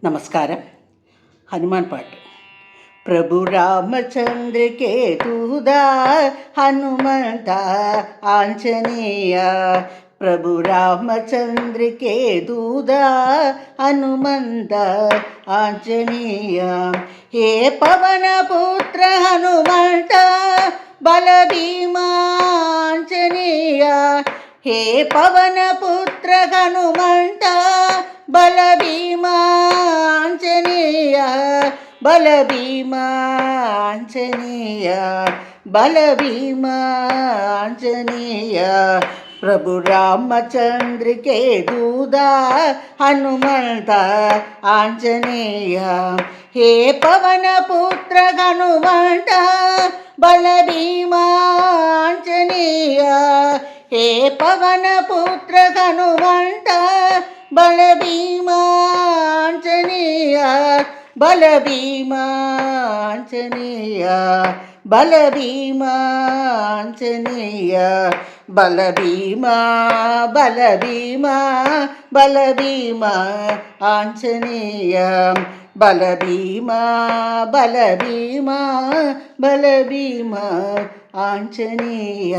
నమస్కారం. హనుమాన్ పాట. ప్రభు రామచంద్ర के दूदा हनुमंत आंजनेय, प्रभु रामचंद्र के दूदा हनुमंत आंजनेय, हे पवन पुत्र हनुमंत बल भीमांजनेय, हे पवन पुत्र हनुमंत बल भीमांजनेय, बल भीमांजनेय, बल भीमांजनेय, प्रभु रामचंद्र के दूदा हनुमंत आंजनेय, हे पवन पुत्र हनुमंत बल भीमांजनेय, हे पवन पुत्र हनुमंत बल भीमांजनेय, बल भीमांजनेय, बल भीमांजनेय, बल भीमा बल भीमा बल भीमा आंजनेय, बल भीमा बल भीमा बल भीमा आंजनेय.